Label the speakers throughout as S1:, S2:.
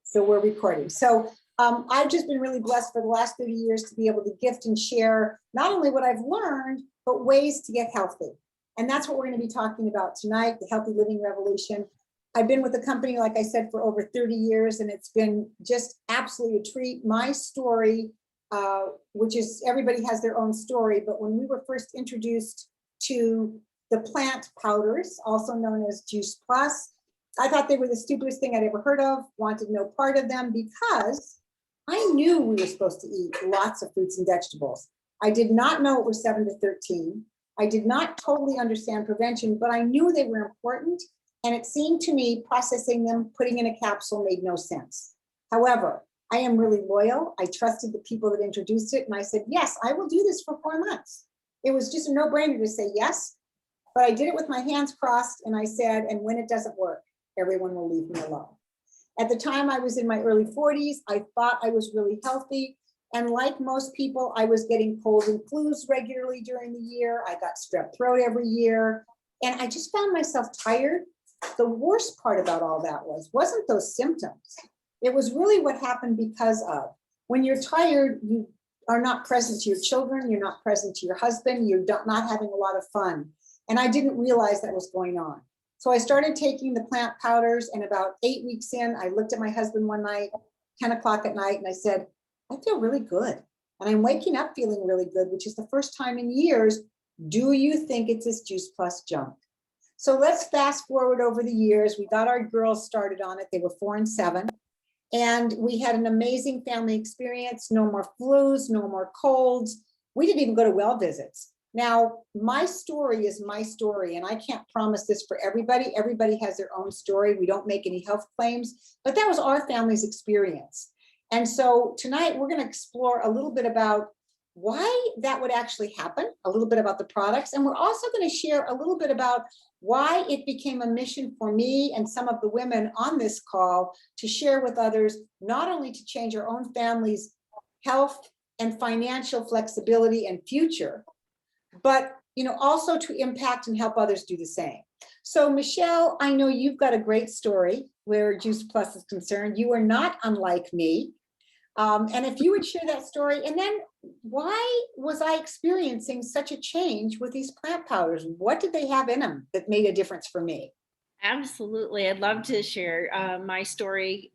S1: So we're recording. So I've just been really blessed for the last 30 years to be able to gift and share not only what I've learned, but ways to get healthy. And that's what we're going to be talking about tonight, the healthy living revolution. I've been with the company, like I said, for over 30 years, and it's been just absolutely a treat. My story, which is everybody has their own story, but when we were first introduced to the plant powders, also known as Juice Plus, I thought they were the stupidest thing I'd ever heard of, wanted no part of them because I knew we were supposed to eat lots of fruits and vegetables. I did not know it was 7 to 13. I did not totally understand prevention, but I knew they were important. And it seemed to me processing them, putting in a capsule made no sense. However, I am really loyal. I trusted the people that introduced it. And I said, yes, I will do this for 4 months. It was just a no-brainer to say yes. But I did it with my hands crossed. And I said, and when it doesn't work, everyone will leave me alone. At the time, I was in my early 40s. I thought I was really healthy. And like most people, I was getting colds and flus regularly during the year. I got strep throat every year. And I just found myself tired. The worst part about all that wasn't those symptoms. It was really what happened because of. When you're tired, you are not present to your children. You're not present to your husband. You're not having a lot of fun. And I didn't realize that was going on. So I started taking the plant powders, and about 8 weeks in, I looked at my husband one night, 10 o'clock at night, and I said, I feel really good. And I'm waking up feeling really good, which is the first time in years. Do you think it's this Juice Plus junk? So let's fast forward over the years. We got our girls started on it. They were 4 and 7. And we had an amazing family experience. No more flus, no more colds. We didn't even go to well visits. Now, my story is my story, and I can't promise this for everybody. Everybody has their own story. We don't make any health claims, but that was our family's experience. And so tonight we're going to explore a little bit about why that would actually happen, a little bit about the products, and we're also going to share a little bit about why it became a mission for me and some of the women on this call to share with others, not only to change our own families' health and financial flexibility and future, but also to impact and help others do the same. So Michelle, I know you've got a great story where Juice Plus is concerned. You are not unlike me. And if you would share that story, and then why was I experiencing such a change with these plant powders? What did they have in them that made a difference for me?
S2: Absolutely. I'd love to share my story.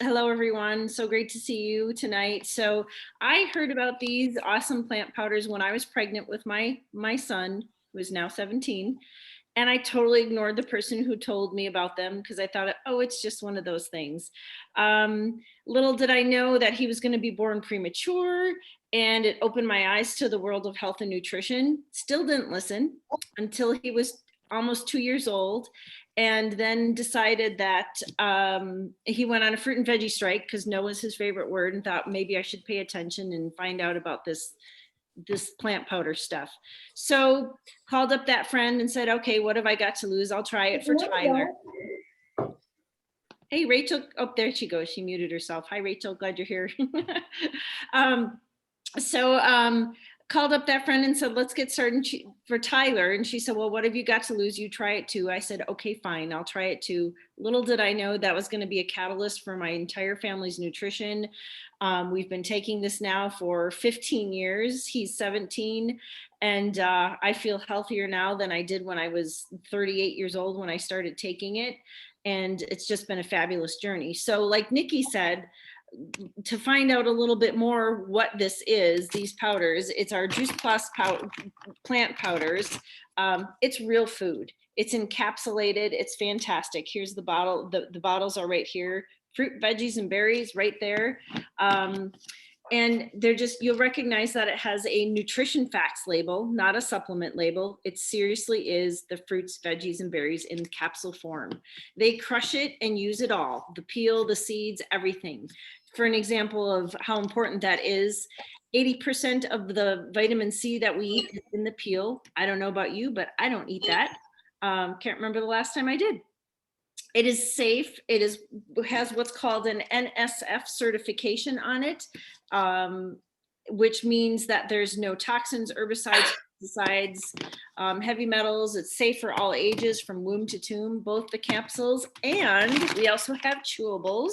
S2: Hello, everyone. So great to see you tonight. So I heard about these awesome plant powders when I was pregnant with my son, who is now 17. And I totally ignored the person who told me about them because I thought, oh, it's just one of those things. Little did I know that he was going to be born premature, and it opened my eyes to the world of health and nutrition. Still didn't listen until he was almost 2 years old, and then decided that he went on a fruit and veggie strike because no was his favorite word, and thought maybe I should pay attention and find out about this plant powder stuff. So called up that friend and said, okay, what have I got to lose? I'll try it for Tyler. Hey, Rachel. Oh, there she goes. She muted herself. Hi, Rachel. Glad you're here. Called up that friend and said, let's get started for Tyler. And she said, well, what have you got to lose? You try it too. I said, okay, fine. I'll try it too. Little did I know that was going to be a catalyst for my entire family's nutrition. We've been taking this now for 15 years. He's 17. And I feel healthier now than I did when I was 38 years old when I started taking it. And it's just been a fabulous journey. So like Nikki said, to find out a little bit more what this is, these powders, it's our Juice Plus plant powders. It's real food. It's encapsulated. It's fantastic. Here's the bottle. The bottles are right here. Fruit, veggies, and berries right there. And they're just, you'll recognize that it has a nutrition facts label, not a supplement label. It seriously is the fruits, veggies, and berries in capsule form. They crush it and use it all, the peel, the seeds, everything. For an example of how important that is, 80% of the vitamin C that we eat is in the peel. I don't know about you, but I don't eat that. Can't remember the last time I did. It is safe. It has what's called an NSF certification on it, which means that there's no toxins, herbicides, pesticides, heavy metals. It's safe for all ages from womb to tomb, both the capsules. And we also have chewables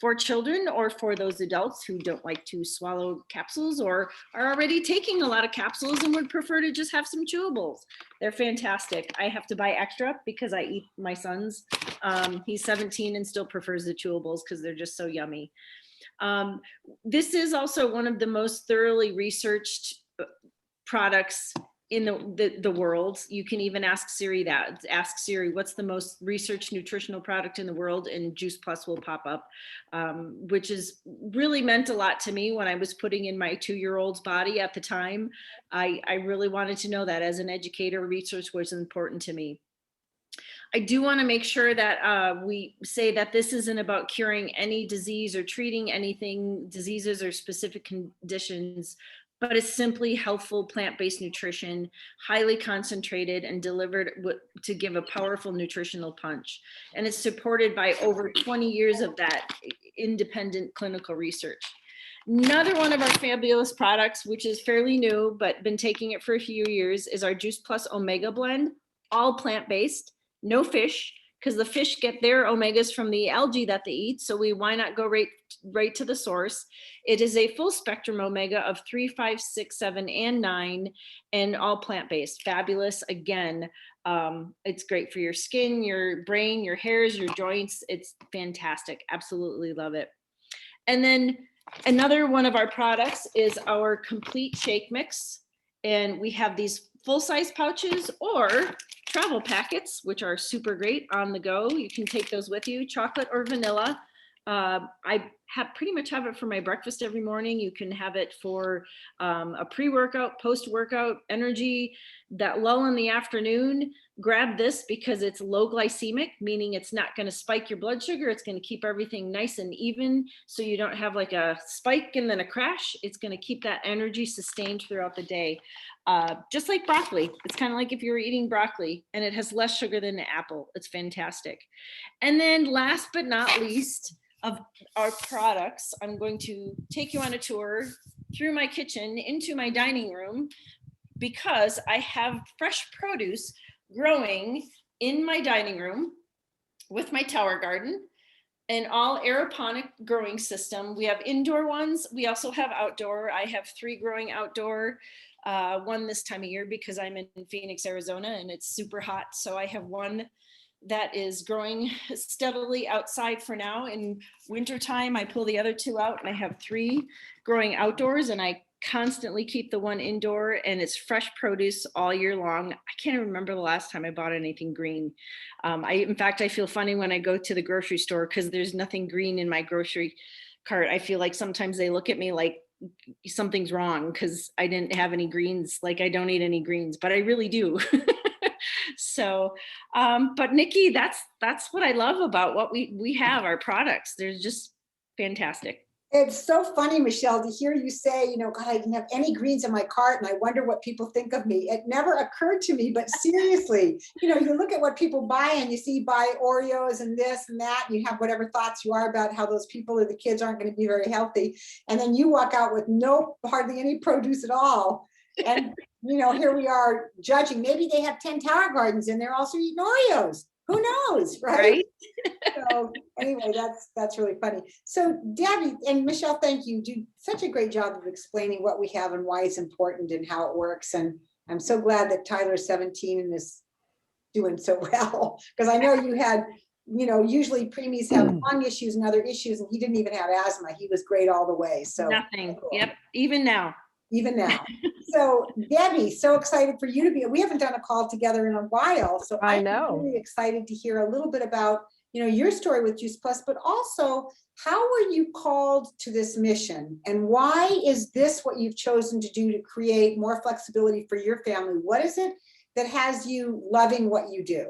S2: for children or for those adults who don't like to swallow capsules or are already taking a lot of capsules and would prefer to just have some chewables. They're fantastic. I have to buy extra because I eat my son's. He's 17 and still prefers the chewables because they're just so yummy. This is also one of the most thoroughly researched products in the world. You can even ask Siri that. Ask Siri, what's the most researched nutritional product in the world? And Juice Plus will pop up, which is really meant a lot to me when I was putting in my 2-year-old's body at the time. I really wanted to know that as an educator, research was important to me. I do want to make sure that we say that this isn't about curing any disease or treating anything, diseases or specific conditions, but it's simply healthful plant-based nutrition, highly concentrated and delivered to give a powerful nutritional punch. And it's supported by over 20 years of that independent clinical research. Another one of our fabulous products, which is fairly new, but been taking it for a few years, is our Juice Plus Omega Blend, all plant-based. No fish, because the fish get their omegas from the algae that they eat. So why not go right to the source? It is a full spectrum omega of 3, 5, 6, 7, and 9, and all plant-based. Fabulous. Again, it's great for your skin, your brain, your hairs, your joints. It's fantastic. Absolutely love it. And then another one of our products is our complete shake mix. And we have these full-size pouches or travel packets, which are super great on the go. You can take those with you, chocolate or vanilla. I pretty much have it for my breakfast every morning. You can have it for a pre-workout, post-workout, energy, that lull in the afternoon. Grab this because it's low glycemic, meaning it's not going to spike your blood sugar. It's going to keep everything nice and even so you don't have like a spike and then a crash. It's going to keep that energy sustained throughout the day. Just like broccoli. It's kind of like if you were eating broccoli, and it has less sugar than an apple. It's fantastic. And then last but not least of our products, I'm going to take you on a tour through my kitchen into my dining room because I have fresh produce growing in my dining room with my tower garden, an all aeroponic growing system. We have indoor ones. We also have outdoor. I have 3 growing outdoor, one this time of year because I'm in Phoenix, Arizona, and it's super hot. So I have one that is growing steadily outside for now. In wintertime, I pull the other 2 out and I have 3 growing outdoors, and I constantly keep the one indoor, and it's fresh produce all year long. I can't remember the last time I bought anything green. In fact, I feel funny when I go to the grocery store because there's nothing green in my grocery cart. I feel like sometimes they look at me like something's wrong because I didn't have any greens. Like I don't eat any greens, but I really do. So, but Nikki, that's what I love about what we have, our products. They're just fantastic.
S1: It's so funny, Michelle, to hear you say, God, I didn't have any greens in my cart and I wonder what people think of me. It never occurred to me, but seriously, you look at what people buy and you see buy Oreos and this and that, and you have whatever thoughts you are about how those people or the kids aren't going to be very healthy. And then you walk out with hardly any produce at all. And, here we are judging. Maybe they have 10 tower gardens and they're also eating Oreos. Who knows, right? So anyway, that's really funny. So Debbi and Michelle, thank you. Do such a great job of explaining what we have and why it's important and how it works. And I'm so glad that Tyler's 17 and is doing so well, because I know you had, usually preemies have lung issues and other issues, and he didn't even have asthma. He was great all the way. So
S2: nothing. Yep. Even now.
S1: So Debbi, so excited for you to be, we haven't done a call together in a while. So I'm really excited to hear a little bit about, your story with Juice Plus, but also how were you called to this mission and why is this what you've chosen to do to create more flexibility for your family? What is it that has you loving what you do?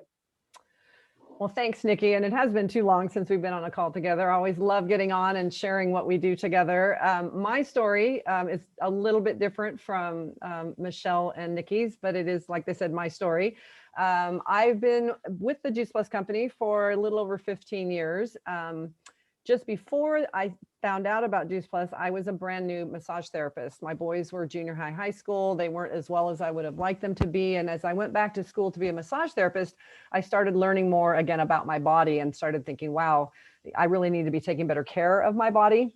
S3: Well, thanks, Nikki. And it has been too long since we've been on a call together. I always love getting on and sharing what we do together. My story is a little bit different from Michelle and Nikki's, but it is, like they said, my story. I've been with the Juice Plus company for a little over 15 years. just before I found out about Juice Plus, I was a brand new massage therapist. My boys were junior high, high school. They weren't as well as I would have liked them to be. And as I went back to school to be a massage therapist, I started learning more again about my body and started thinking, wow, I really need to be taking better care of my body.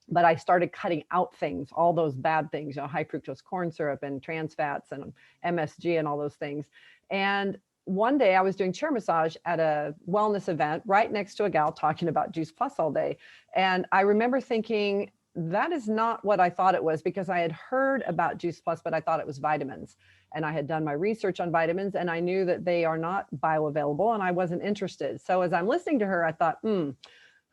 S3: But I started cutting out things, all those bad things, high fructose corn syrup and trans fats and MSG and all those things. And one day I was doing chair massage at a wellness event right next to a gal talking about Juice Plus all day. And I remember thinking, that is not what I thought it was, because I had heard about Juice Plus, but I thought it was vitamins. And I had done my research on vitamins and I knew that they are not bioavailable and I wasn't interested. So as I'm listening to her, I thought,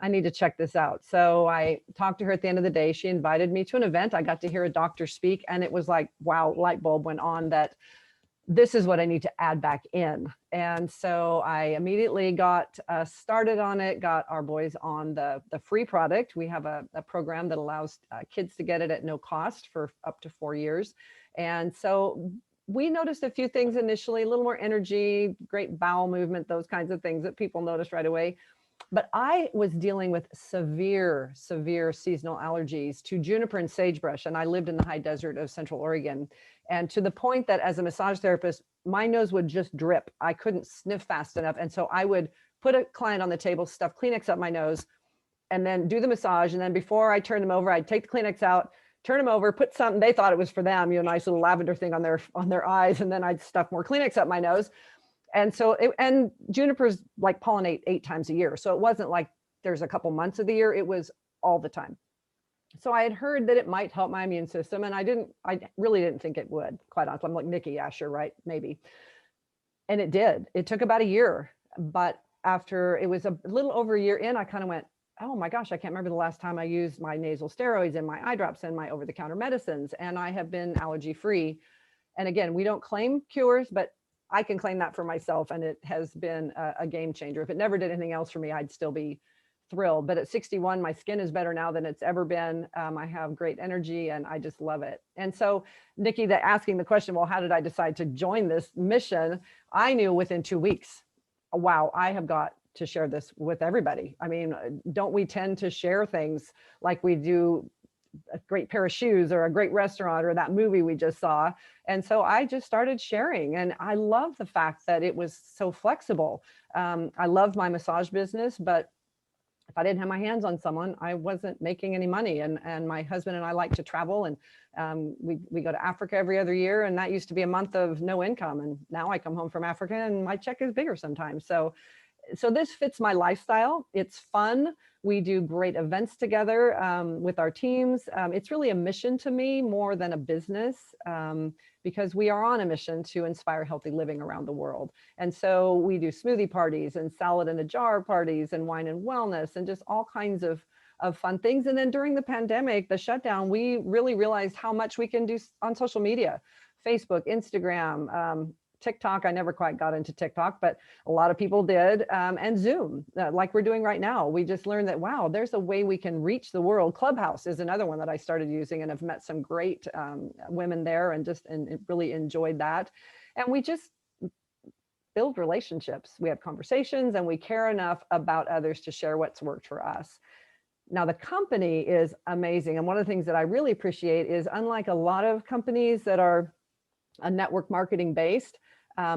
S3: I need to check this out. So I talked to her at the end of the day. She invited me to an event. I got to hear a doctor speak and it was like, wow, light bulb went on that this is what I need to add back in. And so I immediately got started on it, got our boys on the free product. We have a program that allows kids to get it at no cost for up to 4 years. And so we noticed a few things initially, a little more energy, great bowel movement, those kinds of things that people noticed right away. But I was dealing with severe seasonal allergies to juniper and sagebrush. And I lived in the high desert of Central Oregon. And to the point that as a massage therapist, my nose would just drip. I couldn't sniff fast enough. And so I would put a client on the table, stuff Kleenex up my nose, and then do the massage. And then before I turned them over, I'd take the Kleenex out, turn them over, put something, they thought it was for them, nice little lavender thing on their eyes. And then I'd stuff more Kleenex up my nose. And so, and junipers like pollinate 8 times a year. So it wasn't like there's a couple months of the year, it was all the time. So I had heard that it might help my immune system. And I really didn't think it would, quite honestly. I'm like, Nikki, yeah, sure, right, maybe. And it did. It took about a year. But after it was a little over a year in, I kind of went, oh my gosh, I can't remember the last time I used my nasal steroids and my eye drops and my over-the-counter medicines. And I have been allergy free. And again, we don't claim cures, but I can claim that for myself, and it has been a game changer. If it never did anything else for me, I'd still be thrilled. But at 61, my skin is better now than it's ever been. I have great energy and I just love it. And so, Nikki, asking the question, well, how did I decide to join this mission? I knew within 2 weeks, wow, I have got to share this with everybody. I mean, don't we tend to share things like we do a great pair of shoes or a great restaurant or that movie we just saw? And so I just started sharing, and I love the fact that it was so flexible. I love my massage business, but if I didn't have my hands on someone, I wasn't making any money. And my husband and I like to travel, and we go to Africa every other year, and that used to be a month of no income. And now I come home from Africa and my check is bigger sometimes. So this fits my lifestyle. It's fun. We do great events together with our teams. It's really a mission to me more than a business, because we are on a mission to inspire healthy living around the world. And so we do smoothie parties and salad in a jar parties and wine and wellness and just all kinds of fun things. And then during the pandemic, the shutdown, we really realized how much we can do on social media, Facebook, Instagram, TikTok. I never quite got into TikTok, but a lot of people did. And Zoom, like we're doing right now. We just learned that, wow, there's a way we can reach the world. Clubhouse is another one that I started using and have met some great women there and really enjoyed that. And we just build relationships. We have conversations and we care enough about others to share what's worked for us. Now, the company is amazing. And one of the things that I really appreciate is, unlike a lot of companies that are a network marketing based,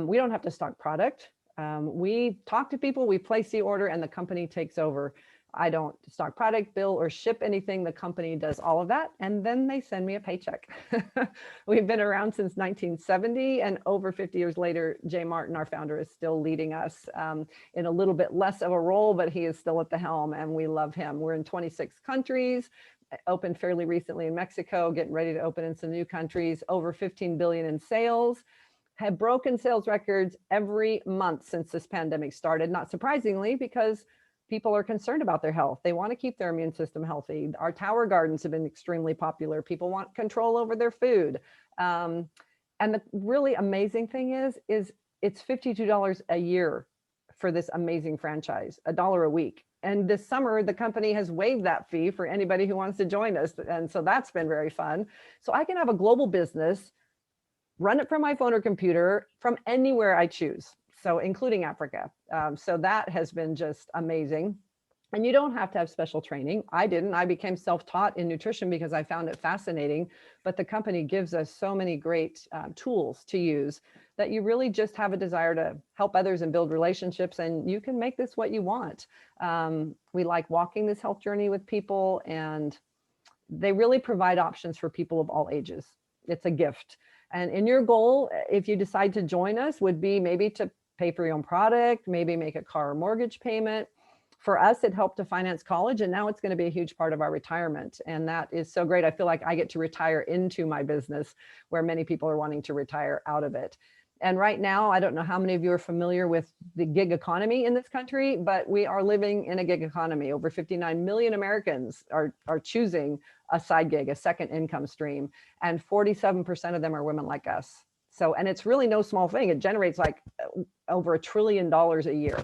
S3: we don't have to stock product. We talk to people, we place the order, and the company takes over. I don't stock product, bill, or ship anything. The company does all of that, and then they send me a paycheck. We've been around since 1970, and over 50 years later, Jay Martin, our founder, is still leading us in a little bit less of a role, but he is still at the helm, and we love him. We're in 26 countries. Opened fairly recently in Mexico, getting ready to open in some new countries, over 15 billion in sales, have broken sales records every month since this pandemic started, not surprisingly, because people are concerned about their health. They want to keep their immune system healthy. Our tower gardens have been extremely popular. People want control over their food. And the really amazing thing is it's $52 a year for this amazing franchise, $1 a week. And this summer, the company has waived that fee for anybody who wants to join us. And so that's been very fun. So I can have a global business, run it from my phone or computer from anywhere I choose. So including Africa. So that has been just amazing. And you don't have to have special training. I didn't. I became self-taught in nutrition because I found it fascinating. But the company gives us so many great tools to use that you really just have a desire to help others and build relationships, and you can make this what you want. We like walking this health journey with people, and they really provide options for people of all ages. It's a gift. And in your goal, if you decide to join us, would be maybe to pay for your own product, maybe make a car or mortgage payment. For us, it helped to finance college, and now it's going to be a huge part of our retirement. And that is so great. I feel like I get to retire into my business where many people are wanting to retire out of it. And right now, I don't know how many of you are familiar with the gig economy in this country, but we are living in a gig economy. Over 59 million Americans are choosing a side gig, a second income stream, and 47% of them are women like us. So, and it's really no small thing. It generates like over $1 trillion a year.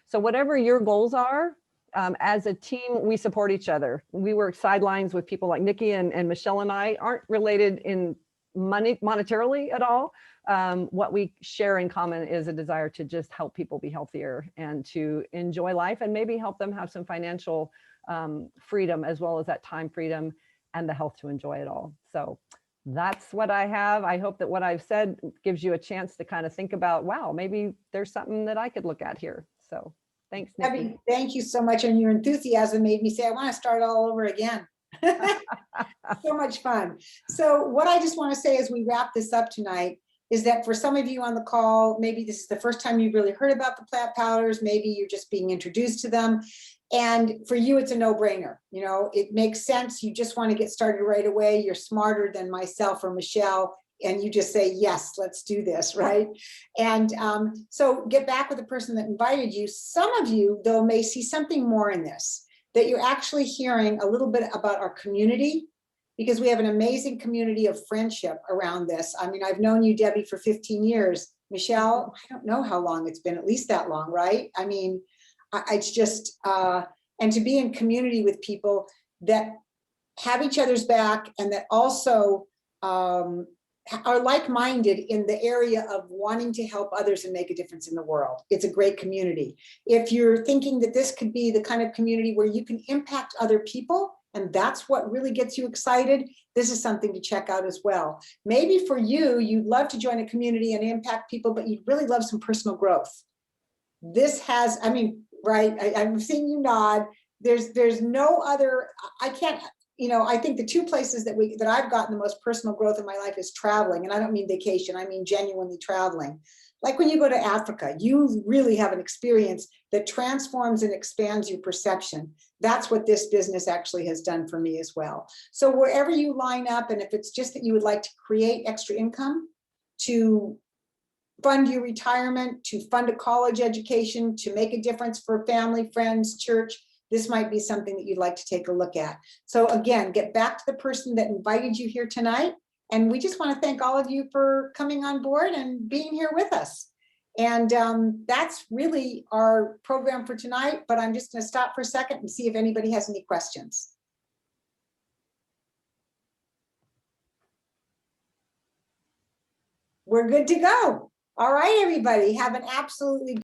S3: So whatever your goals are, as a team, we support each other. We work sidelines with people like Nikki and Michelle, and I aren't related in monetarily at all. What we share in common is a desire to just help people be healthier and to enjoy life, and maybe help them have some financial freedom, as well as that time freedom and the health to enjoy it all. So that's what I have. I hope that what I've said gives you a chance to kind of think about, wow, maybe there's something that I could look at here. So thanks, Nikki.
S1: Debbi, thank you so much. And your enthusiasm made me say, I want to start all over again. So much fun. So what I just want to say as we wrap this up tonight is that for some of you on the call, maybe this is the first time you've really heard about the plant powders. Maybe you're just being introduced to them. And for you, it's a no-brainer. You know, it makes sense. You just want to get started right away. You're smarter than myself or Michelle. And you just say, yes, let's do this, right? And so get back with the person that invited you. Some of you, though, may see something more in this, that you're actually hearing a little bit about our community, because we have an amazing community of friendship around this. I mean, I've known you, Debbi, for 15 years. Michelle, I don't know how long it's been, at least that long, right? I mean, it's just, and to be in community with people that have each other's back and that also are like-minded in the area of wanting to help others and make a difference in the world. It's a great community. If you're thinking that this could be the kind of community where you can impact other people, and that's what really gets you excited, this is something to check out as well. Maybe for you, you'd love to join a community and impact people, but you'd really love some personal growth. This has, I mean, right, I'm seeing you nod. There's no other, I can't, you know, I think the two places that I've gotten the most personal growth in my life is traveling. And I don't mean vacation, I mean genuinely traveling. Like when you go to Africa, you really have an experience that transforms and expands your perception. That's what this business actually has done for me as well. So wherever you line up, and if it's just that you would like to create extra income to fund your retirement, to fund a college education, to make a difference for family, friends, church, this might be something that you'd like to take a look at. So again, get back to the person that invited you here tonight. And we just want to thank all of you for coming on board and being here with us. And that's really our program for tonight, but I'm just going to stop for a second and see if anybody has any questions. We're good to go. All right, everybody, have an absolutely